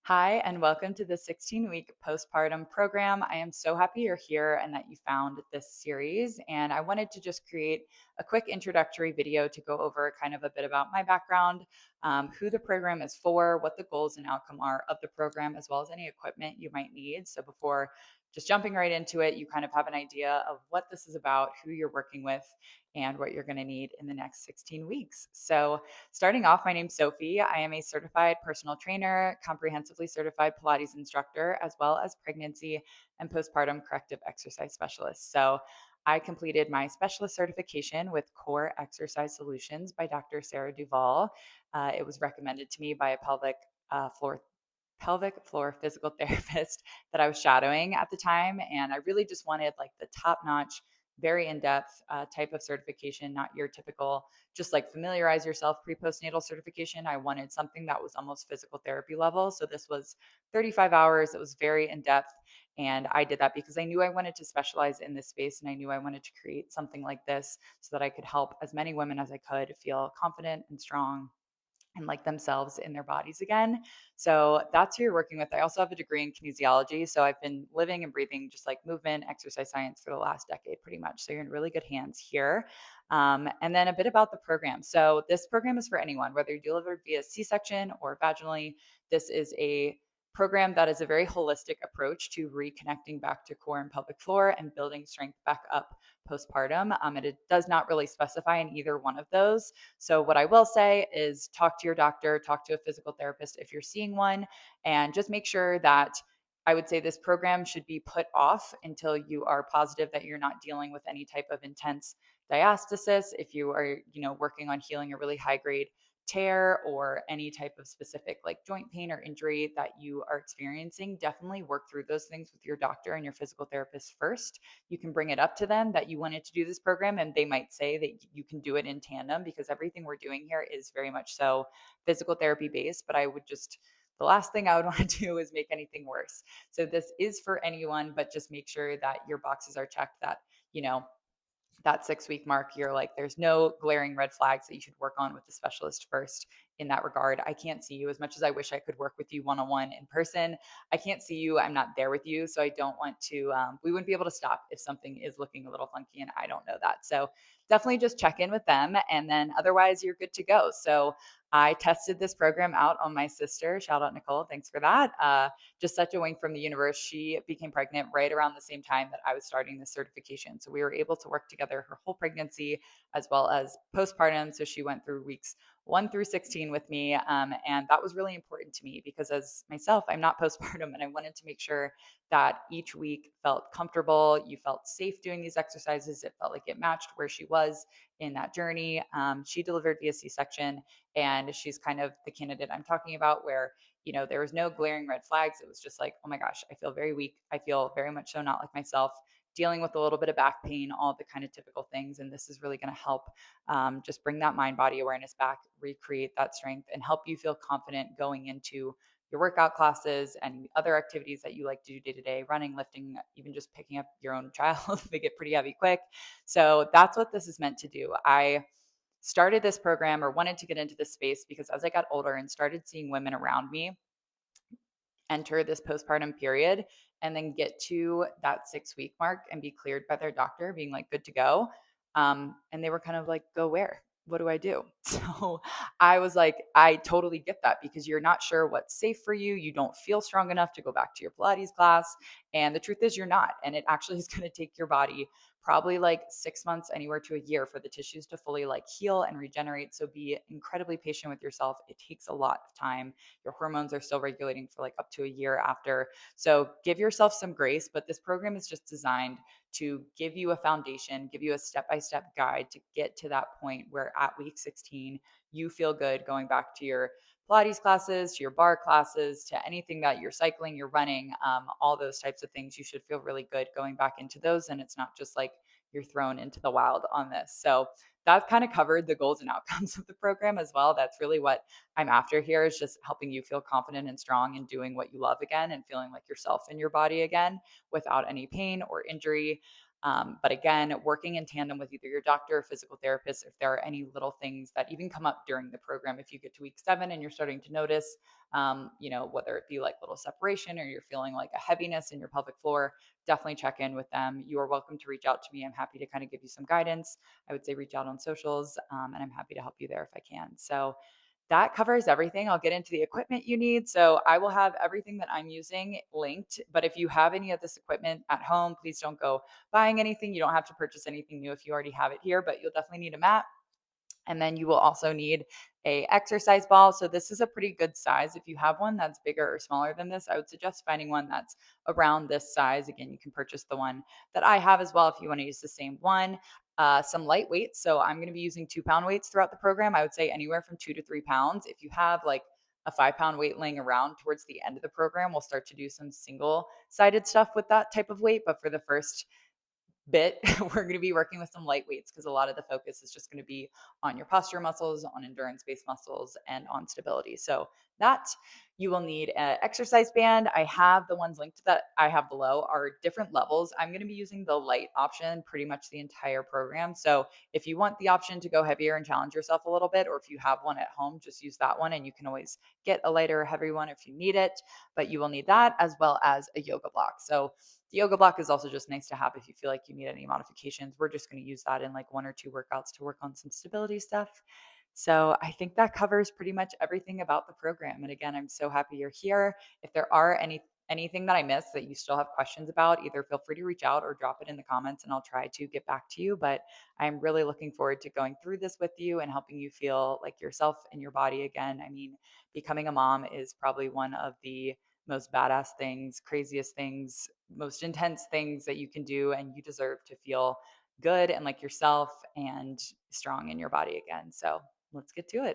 Hi, and welcome to the 16-week postpartum program. I am so happy you're here and that you found this series. And I wanted to just create a quick introductory video to go over kind of a bit about my background, who the program is for, what the goals and outcome are of the program, as well as any equipment you might need. So before just jumping right into it, you kind of have an idea of what this is about, who you're working with, and what you're going to need in the next 16 weeks. So, starting off, my name's Sophie. I am a certified personal trainer, comprehensively certified Pilates instructor, as well as pregnancy and postpartum corrective exercise specialist. So, I completed my specialist certification with Core Exercise Solutions by Dr. Sarah Duvall. It was recommended to me by a pelvic floor physical therapist that I was shadowing at the time. And I really just wanted like the top notch, very in depth type of certification, not your typical just like familiarize yourself pre postnatal certification. I wanted something that was almost physical therapy level. So this was 35 hours. It was very in depth. And I did that because I knew I wanted to specialize in this space and I knew I wanted to create something like this so that I could help as many women as I could feel confident and strong and like themselves in their bodies again. So that's who you're working with. I also have a degree in kinesiology. So I've been living and breathing just like movement, exercise science for the last decade, pretty much. So you're in really good hands here. And then a bit about the program. So this program is for anyone, whether you're delivered via C section or vaginally. This is a program that is a very holistic approach to reconnecting back to core and pelvic floor and building strength back up postpartum. And it does not really specify in either one of those. So, what I will say is talk to your doctor, talk to a physical therapist if you're seeing one, and just make sure that I would say this program should be put off until you are positive that you're not dealing with any type of intense diastasis. If you are, working on healing a really high grade tear or any type of specific like joint pain or injury that you are experiencing, definitely work through those things with your doctor and your physical therapist first. You can bring it up to them that you wanted to do this program and they might say that you can do it in tandem because everything we're doing here is very much so physical therapy based, but I would just the last thing I would want to do is make anything worse. So this is for anyone, but just make sure that your boxes are checked that, you know, that 6 week mark, you're like, there's no glaring red flags that you should work on with the specialist first in that regard. I can't see you as much as I wish I could work with you one on one in person. I can't see you. I'm not there with you. So I don't want to, we wouldn't be able to stop if something is looking a little funky and I don't know that. So definitely just check in with them. And then otherwise, you're good to go. So I tested this program out on my sister. Shout out Nicole. Thanks for that. Just such a wink from the universe. She became pregnant right around the same time that I was starting this certification. So we were able to work together her whole pregnancy as well as postpartum. So she went through weeks 1 through 16 with me. And that was really important to me because, as myself, I'm not postpartum and I wanted to make sure that each week felt comfortable. You felt safe doing these exercises. It felt like it matched where she was in that journey. She delivered via C section, and she's kind of the candidate I'm talking about where there was no glaring red flags. It was just like, oh my gosh, I feel very weak. I feel very much so not like myself, dealing with a little bit of back pain, all the kind of typical things. And this is really going to help just bring that mind body awareness back, recreate that strength, and help you feel confident going into your workout classes and other activities that you like to do day to day, running, lifting, even just picking up your own child. They get pretty heavy quick. So that's what this is meant to do. I started this program or wanted to get into this space because as I got older and started seeing women around me enter this postpartum period and then get to that 6 week mark and be cleared by their doctor, being like, good to go. And they were kind of like, go where? What do I do? So I was like, I totally get that because you're not sure what's safe for you. You don't feel strong enough to go back to your Pilates class. And the truth is, you're not. And it actually is going to take your body probably like 6 months, anywhere to a year for the tissues to fully like heal and regenerate. So be incredibly patient with yourself. It takes a lot of time. Your hormones are still regulating for like up to a year after. So give yourself some grace, but this program is just designed to give you a foundation, give you a step by step guide to get to that point where at week 16, you feel good going back to your Pilates classes, to your bar classes, to anything that you're cycling, you're running, all those types of things. You should feel really good going back into those. And it's not just like you're thrown into the wild on this. So that kind of covered the goals and outcomes of the program as well. That's really what I'm after here is just helping you feel confident and strong in doing what you love again and feeling like yourself in your body again without any pain or injury. But again, working in tandem with either your doctor or physical therapist, if there are any little things that even come up during the program, if you get to week 7 and you're starting to notice, whether it be like little separation or you're feeling like a heaviness in your pelvic floor, definitely check in with them. You are welcome to reach out to me. I'm happy to kind of give you some guidance. I would say reach out on socials, and I'm happy to help you there if I can. So that covers everything. I'll get into the equipment you need. So I will have everything that I'm using linked. But if you have any of this equipment at home, please don't go buying anything. You don't have to purchase anything new if you already have it here, but you'll definitely need a mat. And then you will also need a exercise ball. So this is a pretty good size. If you have one that's bigger or smaller than this, I would suggest finding one that's around this size. Again, you can purchase the one that I have as well if you want to use the same one. Some light weights. So I'm going to be using 2 pound weights throughout the program. I would say anywhere from 2 to 3 pounds. If you have like a 5 pound weight laying around towards the end of the program, we'll start to do some single sided stuff with that type of weight. But for the first bit, we're going to be working with some light weights because a lot of the focus is just going to be on your posture muscles, on endurance based muscles, and on stability. So, that you will need an exercise band. I have the ones linked that I have below are different levels. I'm going to be using the light option pretty much the entire program. So, if you want the option to go heavier and challenge yourself a little bit, or if you have one at home, just use that one and you can always get a lighter or heavy one if you need it. But you will need that as well as a yoga block. So, the yoga block is also just nice to have if you feel like you need any modifications. We're just going to use that in like 1 or 2 workouts to work on some stability stuff. So I think that covers pretty much everything about the program. And again, I'm so happy you're here. If there are anything that I missed that you still have questions about, either feel free to reach out or drop it in the comments and I'll try to get back to you. But I'm really looking forward to going through this with you and helping you feel like yourself and your body again. I mean, becoming a mom is probably one of the most badass things, craziest things, most intense things that you can do. And you deserve to feel good and like yourself and strong in your body again. So let's get to it.